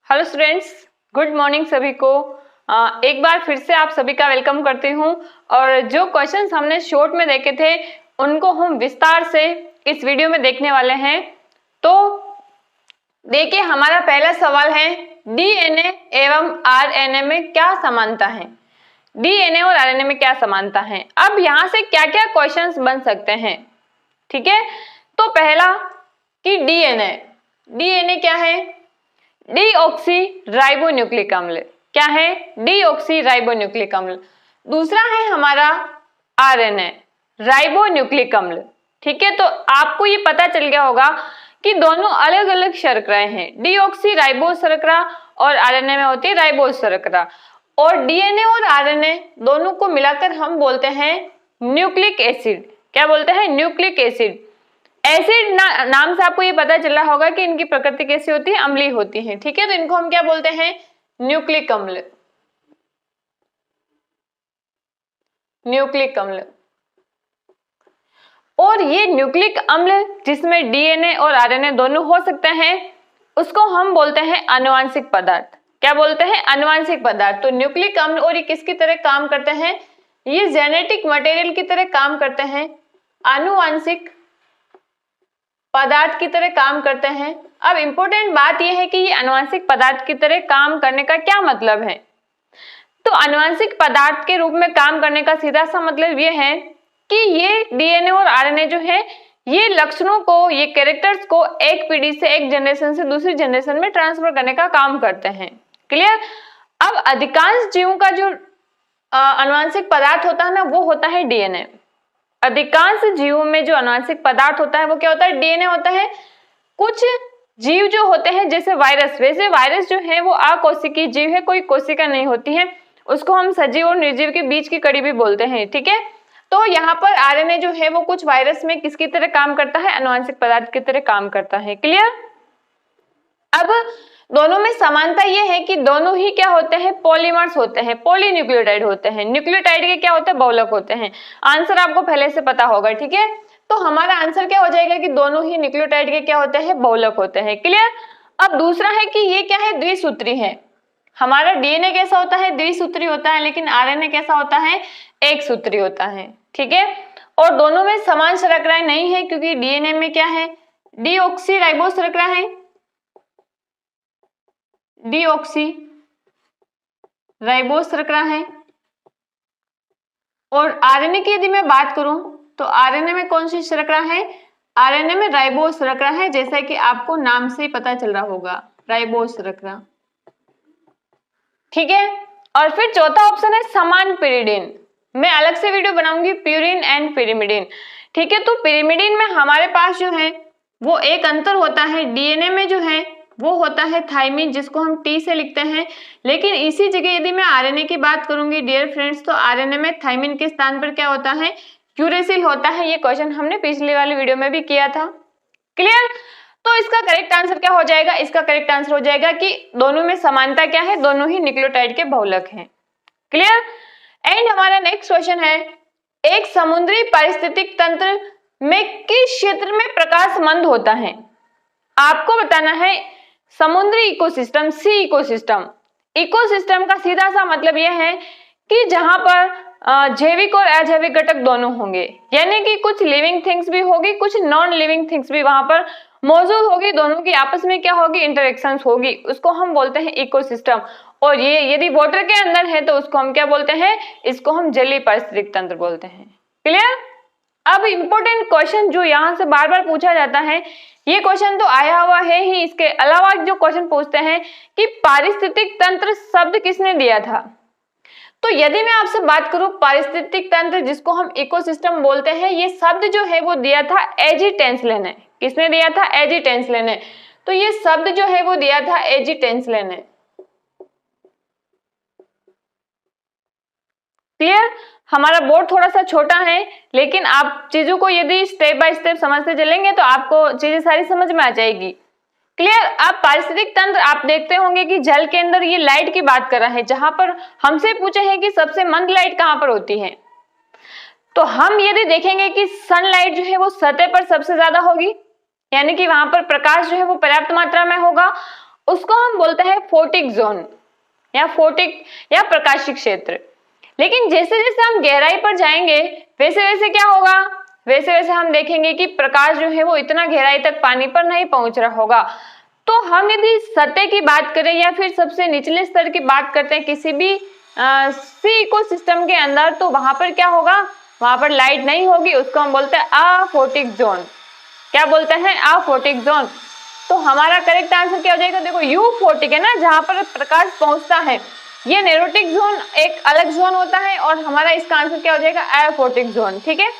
Hello students, good morning सभी को। एक बार फिर से आप सभी का वेलकम करती हूँ। और जो क्वेश्चंस हमने शॉर्ट में देखे थे उनको हम विस्तार से इस वीडियो में देखने वाले हैं। तो देखिए, हमारा पहला सवाल है, डीएनए एवं आरएनए में क्या समानता है। डीएनए और आरएनए में क्या समानता है। अब यहाँ से क्या क्या क्वेश्चंस बन सकते हैं, ठीक है। तो पहला कि डीएनए क्या है। डीऑक्सी राइबोन्यूक्लिक अम्ल क्या है, डीऑक्सी राइबोन्यूक्लिक अम्ल। दूसरा है हमारा आरएनए, राइबोन्यूक्लिक अम्ल, ठीक है। तो आपको ये पता चल गया होगा कि दोनों अलग अलग शर्कराएं हैं, डीऑक्सी राइबोज शर्करा और आरएनए में होती है राइबोज शर्करा। और डीएनए और आरएनए दोनों को मिलाकर हम बोलते हैं न्यूक्लिक एसिड। क्या बोलते हैं, न्यूक्लिक एसिड। एसिड नाम से आपको ये पता चल रहा होगा कि इनकी प्रकृति कैसी होती है, अम्लीय होती है, ठीक है। तो इनको हम क्या बोलते हैं, न्यूक्लिक अम्ल, न्यूक्लिक अम्ल। और ये न्यूक्लिक अम्ल जिसमें डीएनए और आरएनए दोनों हो सकते हैं उसको हम बोलते हैं आनुवांशिक पदार्थ। क्या बोलते हैं, आनुवांशिक पदार्थ। तो न्यूक्लिक अम्ल और ये किसकी तरह काम करते हैं, ये जेनेटिक मटेरियल की तरह काम करते हैं, आनुवांशिक पदार्थ की तरह काम करते हैं। अब इंपॉर्टेंट बात यह है कि ये आनुवांशिक पदार्थ की तरह काम करने का क्या मतलब है। तो आनुवांशिक पदार्थ के रूप में काम करने का सीधा सा मतलब ये है कि ये डीएनए और आरएनए जो है ये लक्षणों को, ये कैरेक्टर्स को एक पीढ़ी से, एक जनरेशन से दूसरी जनरेशन में ट्रांसफर करने का काम करते हैं। क्लियर। अब अधिकांश जीवों का जो आनुवांशिक पदार्थ होता है ना, वो होता है डीएनए। अधिकांश जीवों में जो आनुवांशिक पदार्थ होता है वो क्या होता है, डीएनए होता है। कुछ जीव जो होते हैं जैसे वायरस, वैसे वायरस जो है वो अकोशिकीय जीव है, कोई कोशिका नहीं होती है, उसको हम सजीव और निर्जीव के बीच की कड़ी भी बोलते हैं, ठीक है। तो यहाँ पर आरएनए जो है वो कुछ वायरस में किसकी तरह काम करता है, आनुवांशिक पदार्थ की तरह काम करता है। क्लियर। अब दोनों में समानता ये है कि दोनों ही क्या होते हैं, पॉलीमर्स होते हैं, पॉलीन्यूक्लियोटाइड होते हैं। न्यूक्लियोटाइड के क्या होते हैं, बहुलक होते हैं। आंसर आपको पहले से पता होगा, ठीक है। तो हमारा आंसर क्या हो जाएगा कि दोनों ही न्यूक्लियोटाइड के क्या होते हैं, बहुलक होते हैं। क्लियर। अब दूसरा है कि ये क्या है, द्विसूत्री है। हमारा डीएनए कैसा होता है, द्विसूत्री होता है, लेकिन आरएनए कैसा होता है, एक सूत्री होता है, ठीक है। और दोनों में समान शर्कराएं नहीं है क्योंकि डीएनए में क्या है, डीऑक्सी राइबोज शर्करा है, डीऑक्सी राइबोज शर्करा है। और आरएनए की यदि मैं बात करूं तो आरएनए में कौन सी शर्करा है, आरएनए में राइबोज शर्करा है, जैसा कि आपको नाम से ही पता चल रहा होगा, राइबोज शर्करा, ठीक है। और फिर चौथा ऑप्शन है समान पिरिडिन। मैं अलग से वीडियो बनाऊंगी प्यूरिन एंड पिरिमिडिन, ठीक है। तो पिरिमिडिन में हमारे पास जो है वो एक अंतर होता है, डीएनए में जो है वो होता है थाइमिन, जिसको हम टी से लिखते हैं। लेकिन इसी जगह यदि मैं आरएनए की बात करूंगी डियर फ्रेंड्स, तो आरएनए में थाइमिन के स्थान पर क्या होता है, यूरेसिल होता है। ये क्वेश्चन हमने पिछले वाली वीडियो में भी किया था। क्लियर। तो इसका करेक्ट आंसर क्या हो जाएगा, इसका करेक्ट आंसर हो जाएगा कि दोनों में समानता क्या है, दोनों ही न्यूक्लियोटाइड के बहुलक हैं। क्लियर। एंड हमारा नेक्स्ट क्वेश्चन है, एक समुद्री पारिस्थितिक तंत्र में किस क्षेत्र में प्रकाश मंद होता है। आपको बताना है समुद्री इकोसिस्टम, सी इकोसिस्टम। इकोसिस्टम का सीधा सा मतलब यह है कि जहां पर जैविक और अजैविक घटक दोनों होंगे, यानी कि कुछ लिविंग थिंग्स भी होगी, कुछ नॉन लिविंग थिंग्स भी वहां पर मौजूद होगी, दोनों की आपस में क्या होगी, इंटरेक्शंस होगी, उसको हम बोलते हैं इकोसिस्टम। और ये यदि वाटर के अंदर है तो उसको हम क्या बोलते हैं, इसको हम जलीय पारिस्थितिक तंत्र बोलते हैं। क्लियर। अब इंपॉर्टेंट क्वेश्चन जो यहाँ से बार बार पूछा जाता है, ये क्वेश्चन तो आया हुआ है ही, इसके अलावा जो क्वेश्चन पूछते हैं कि पारिस्थितिक तंत्र शब्द किसने दिया था। तो यदि मैं आपसे बात करूं पारिस्थितिक तंत्र जिसको हम इकोसिस्टम बोलते हैं, ये शब्द जो है वो दिया था एजी टेंसलेन ने। किसने दिया था, एजी टेंसलेन ने। तो ये शब्द जो है वो दिया था एजी टेंसलेन ने। क्लियर। हमारा बोर्ड थोड़ा सा छोटा है, लेकिन आप चीजों को यदि स्टेप बाय स्टेप समझते चलेंगे तो आपको चीजें सारी समझ में आ जाएगी। क्लियर। अब पारिस्थितिक तंत्र आप देखते होंगे कि जल के अंदर ये लाइट की बात कर रहा है, जहां पर हमसे पूछे हैं कि सबसे मंद लाइट कहां पर होती है, तो हम यदि देखेंगे कि सनलाइट जो है वो सतह पर सबसे ज्यादा होगी, यानी कि वहां पर प्रकाश जो है वो पर्याप्त मात्रा में होगा। उसको हम बोलते हैं फोटिक जोन या फोटिक या प्रकाशिक क्षेत्र। लेकिन जैसे जैसे हम गहराई पर जाएंगे वैसे वैसे क्या होगा, वैसे वैसे हम देखेंगे कि प्रकाश जो है वो इतना गहराई तक पानी पर नहीं पहुंच रहा होगा। तो हम यदि सतह की बात करें या फिर सबसे निचले स्तर की बात करते हैं किसी भी सी इकोसिस्टम के अंदर, तो वहां पर क्या होगा, वहां पर लाइट नहीं होगी, उसको हम बोलते हैं अफोटिक जोन। क्या बोलते हैं, अफोटिक जोन। तो हमारा करेक्ट आंसर क्या हो जाएगा, देखो यूफोटिक है ना, जहां पर प्रकाश पहुंचता है। ये नेरोटिक जोन एक अलग जोन होता है और हमारा इसका आंसर क्या हो जाएगा, एफोटिक जोन। ठीक है,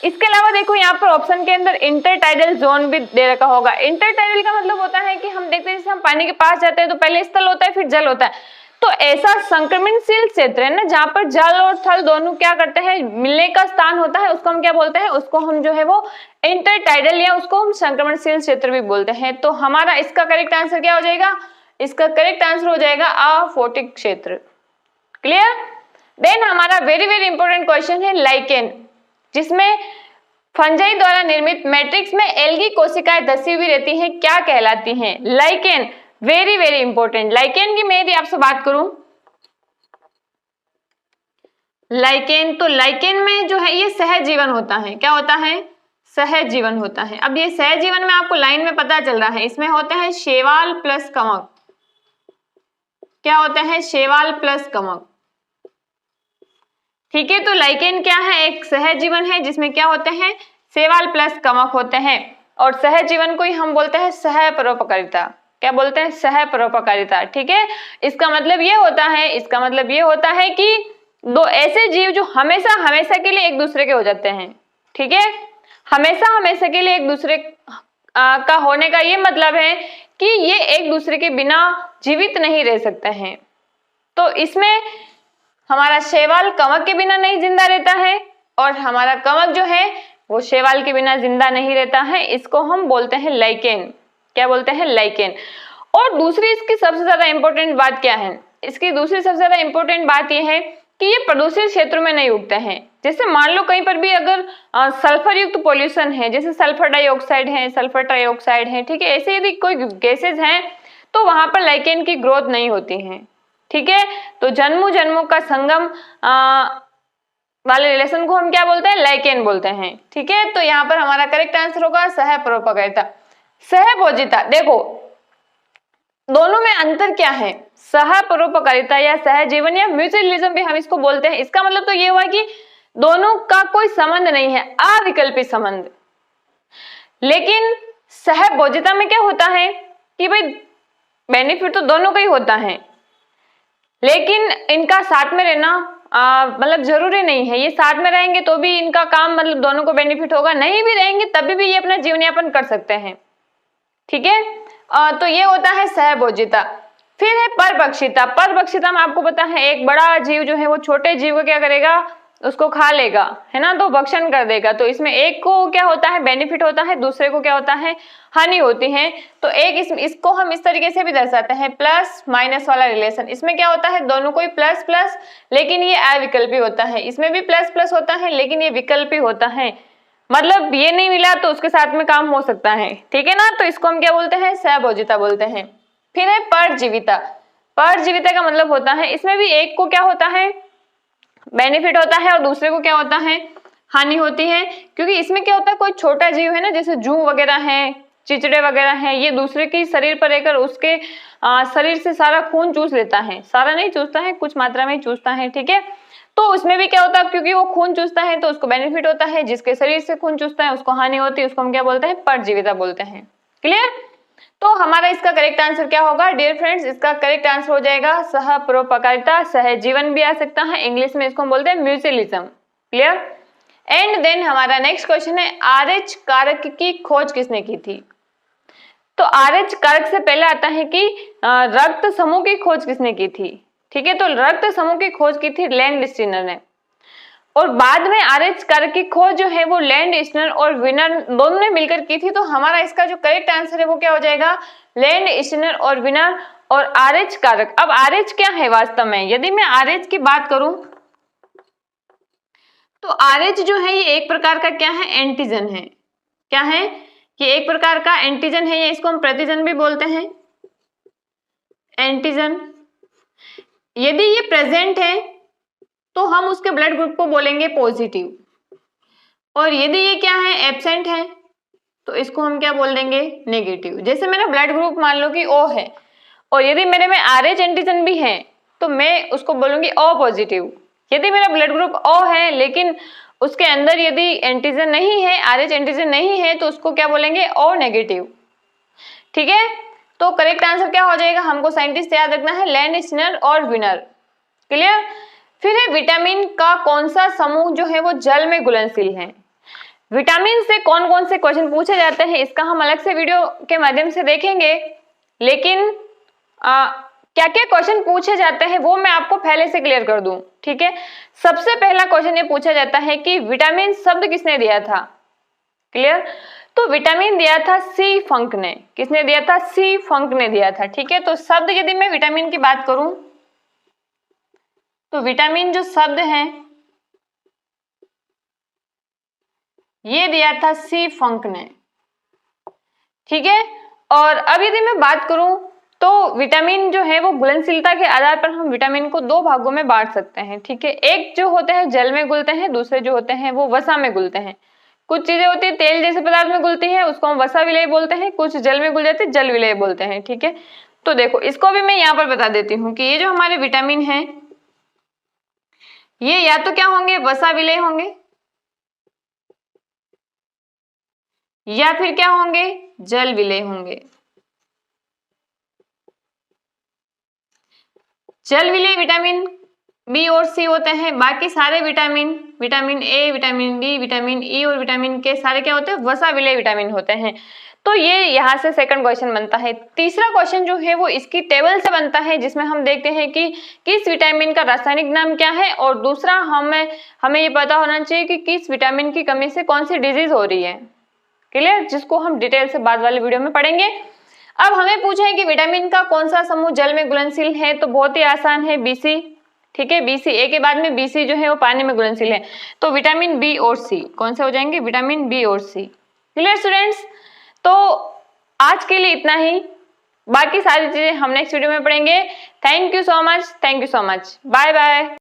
इसके अलावा देखो यहाँ पर ऑप्शन के अंदर इंटरटाइडल जोन भी दे रखा होगा। इंटरटाइडल का मतलब होता है कि हम देखते हैं जैसे हम पानी के पास जाते हैं तो पहले स्थल होता है फिर जल होता है। तो ऐसा संक्रमणशील क्षेत्र है ना जहां पर जल और थल दोनों क्या करते हैं, मिलने का स्थान होता है, उसको हम क्या बोलते हैं, उसको हम जो है वो इंटरटाइडल या उसको हम संक्रमणशील क्षेत्र भी बोलते हैं। तो हमारा इसका करेक्ट आंसर क्या हो जाएगा, इसका करेक्ट आंसर हो जाएगा अफोटिक क्षेत्र। क्लियर। देन हमारा वेरी वेरी इंपॉर्टेंट क्वेश्चन है लाइकेन, जिसमें फंजाई द्वारा निर्मित मैट्रिक्स में एल्गी कोशिकाएं धसी हुई रहती हैं, क्या कहलाती हैं। Lichen very very important. Lichen की मैं यदि आपसे बात करूं, लाइकेन, तो लाइकेन में जो है ये सहज जीवन होता है। क्या होता है, सहज जीवन होता है। अब ये सहज जीवन में आपको लाइन में पता चल रहा है, इसमें होता है शैवाल प्लस कवक। क्या होता है, शैवाल प्लस कवक। ठीक है, तो लाइकेन क्या है, एक सहज जीवन है जिसमें क्या होते हैं, शैवाल प्लस कवक होते हैं। और सहज जीवन को ही हम बोलते हैं सह परोपकारिता। क्या बोलते हैं, सह परोपकारिता। ठीक है, इसका मतलब ये होता है, इसका मतलब ये होता है कि दो ऐसे जीव जो हमेशा हमेशा के लिए एक दूसरे के हो जाते हैं। ठीक है, हमेशा हमेशा के लिए एक दूसरे का होने का ये मतलब है कि ये एक दूसरे के बिना जीवित नहीं रह सकते हैं। तो इसमें हमारा शैवाल कवक के बिना नहीं जिंदा रहता है और हमारा कवक जो है वो शैवाल के बिना जिंदा नहीं रहता है। इसको हम बोलते हैं लाइकेन। क्या बोलते हैं, लाइकेन। और दूसरी इसकी सबसे ज्यादा इंपॉर्टेंट बात क्या है, इसकी दूसरी सबसे ज्यादा इंपॉर्टेंट बात यह है कि ये प्रदूषित क्षेत्रों में नहीं उगते हैं। जैसे मान लो कहीं पर भी अगर सल्फर युक्त पॉल्यूशन है, जैसे सल्फर डाइऑक्साइड है, सल्फर ट्राइऑक्साइड है, ठीक है, ऐसे यदि कोई गैसेज हैं तो वहां पर लाइकेन की ग्रोथ नहीं होती है। ठीक है, तो जन्मों जन्मों का संगम वाले रिलेशन को हम क्या बोलते हैं, लाइकेन बोलते हैं। ठीक है, तो यहाँ पर हमारा करेक्ट आंसर होगा सह परोपकारिता। सहभोजिता, देखो दोनों में अंतर क्या है, सह परोपकारिता या सहजीवन या म्यूचुअलिज्म भी हम इसको बोलते हैं। इसका मतलब तो ये हुआ कि दोनों का कोई संबंध नहीं है, अविकल्पी संबंध। लेकिन सहभोजिता में क्या होता है कि भाई बेनिफिट तो दोनों का ही होता है, लेकिन इनका साथ में रहना मतलब जरूरी नहीं है। ये साथ में रहेंगे तो भी इनका काम मतलब दोनों को बेनिफिट होगा, नहीं भी रहेंगे तभी भी ये अपना जीवन यापन कर सकते हैं। ठीक है, तो ये होता है सहभोजिता। फिर है परभक्षिता। परभक्षिता में आपको पता है एक बड़ा जीव जो है वो छोटे जीव को क्या करेगा, उसको खा लेगा, है ना, तो भक्षण कर देगा। तो इसमें एक को क्या होता है, बेनिफिट होता है, दूसरे को क्या होता है, हानि होती है। तो एक इसको हम इस तरीके से भी दर्शाते हैं प्लस माइनस वाला रिलेशन। इसमें क्या होता है, दोनों को ही प्लस प्लस, लेकिन ये अविकल्पी होता है। इसमें भी प्लस प्लस होता है लेकिन ये विकल्पी होता है, मतलब ये नहीं मिला तो उसके साथ में काम हो सकता है। ठीक है ना, तो इसको हम क्या बोलते हैं, सहभोजिता बोलते हैं। फिर है परजीविता। परजीविता का मतलब होता है इसमें भी एक को क्या होता है, बेनिफिट होता है और दूसरे को क्या होता है, हानि होती है। क्योंकि इसमें क्या होता है, कोई छोटा जीव है ना, जैसे जू वगैरह है, चिचड़े वगैरह हैं, ये दूसरे के शरीर पर रहकर उसके शरीर से सारा खून चूस लेता है। सारा नहीं चूसता है, कुछ मात्रा में ही चूसता है। ठीक है, तो उसमें भी क्या होता है, क्योंकि वो खून चूसता है तो उसको बेनिफिट होता है, जिसके शरीर से खून चूसता है उसको हानि होती है, उसको हम क्या बोलते हैं, परजीविता बोलते हैं। क्लियर। तो हमारा इसका करेक्ट आंसर क्या होगा डियर फ्रेंड्स, इसका करेक्ट आंसर हो जाएगा सह परोपकारिता। सहजीवन भी आ सकता है, इंग्लिश में इसको हम बोलते हैं म्यूचुअलिज्म। क्लियर। एंड देन हमारा नेक्स्ट क्वेश्चन है RH कारक की खोज किसने की थी। तो RH कारक से पहले आता है कि रक्त समूह की खोज किसने की थी। ठीक है, तो रक्त समूह की खोज की थी लैंडस्टीनर ने, और बाद में RH कारक की खोज जो है वो लैंडस्टीनर और विनर दोनों ने मिलकर की थी। तो हमारा इसका जो करेक्ट आंसर है वो क्या हो जाएगा, लैंडस्टीनर और विनर और RH कारक। अब RH क्या है वास्तव में, यदि मैं RH की बात करूं तो RH जो है ये एक प्रकार का क्या है, एंटीजन है। क्या है, ये एक प्रकार का एंटीजन है, या इसको हम प्रतिजन भी बोलते हैं। एंटीजन। यदि ये प्रेजेंट है तो हम उसके ब्लड ग्रुप को बोलेंगे पॉजिटिव, और यदि ये क्या है, एब्सेंट है, तो इसको हम क्या बोल देंगे, नेगेटिव। जैसे मेरा ब्लड ग्रुप मान लो कि O है, और यदि मेरे में RH एंटीजन भी है तो मैं उसको बोलूंगी O पॉजिटिव। यदि मेरा ब्लड ग्रुप O है लेकिन उसके अंदर यदि एंटीजन नहीं है, RH एंटीजन नहीं है, तो उसको क्या बोलेंगे, O नेगेटिव। ठीक है, तो करेक्ट आंसर क्या हो जाएगा, हमको साइंटिस्ट याद रखना है, लैंडस्टीनर और विनर। क्लियर। फिर है विटामिन का कौन सा समूह जो है वो जल में घुलनशील है। विटामिन से कौन कौन से क्वेश्चन पूछे जाते हैं इसका हम अलग से वीडियो के माध्यम से देखेंगे, लेकिन क्या क्या क्वेश्चन पूछे जाते हैं वो मैं आपको पहले से क्लियर कर दूं। ठीक है, सबसे पहला क्वेश्चन ये पूछा जाता है कि विटामिन शब्द किसने दिया था। क्लियर, तो विटामिन दिया था सी फंक ने। किसने दिया था, सी फंक ने दिया था। ठीक है, तो शब्द यदि मैं विटामिन की बात करूं तो विटामिन जो शब्द है ये दिया था सी फंक ने। ठीक है, और अब यदि मैं बात करूं तो विटामिन जो है वो घुलनशीलता के आधार पर हम विटामिन को दो भागों में बांट सकते हैं। ठीक है, एक जो होते हैं जल में घुलते हैं, दूसरे जो होते हैं वो वसा में घुलते हैं। कुछ चीजें होती है तेल जैसे पदार्थ में घुलती है, उसको हम वसा विलेय बोलते हैं, कुछ जल में घुल जाती है, जल विलेय बोलते हैं। ठीक है, तो देखो इसको भी मैं यहाँ पर बता देती हूँ कि ये जो हमारे विटामिन है ये या तो क्या होंगे, वसा विलेय होंगे, या फिर क्या होंगे, जल विलेय होंगे। जल विलेय विटामिन बी और सी होते हैं, बाकी सारे vitamin, vitamin A, vitamin D, vitamin E और विटामिन के सारे क्या होते हैं, वसा विलेय विटामिन होते हैं। तो ये यहाँ से सेकंड क्वेश्चन बनता है। तीसरा क्वेश्चन जो है वो इसकी टेबल से बनता है, जिसमें हम देखते हैं कि किस विटामिन का रासायनिक नाम क्या है, और दूसरा हमें ये पता होना चाहिए कि किस विटामिन की कमी से कौन सी डिजीज हो रही है। क्लियर, जिसको हम डिटेल से बाद वाले वीडियो में पढ़ेंगे। अब हमें पूछा है कि विटामिन का कौन सा समूह जल में घुलनशील है, तो बहुत ही आसान है, BC। ठीक है, BC, ए के बाद में BC जो है वो पानी में घुलनशील है, तो विटामिन बी और सी कौन से हो जाएंगे, विटामिन बी और सी। क्लियर स्टूडेंट्स, तो आज के लिए इतना ही, बाकी सारी चीजें हम नेक्स्ट वीडियो में पढ़ेंगे। Thank you so much, thank you so much, bye bye.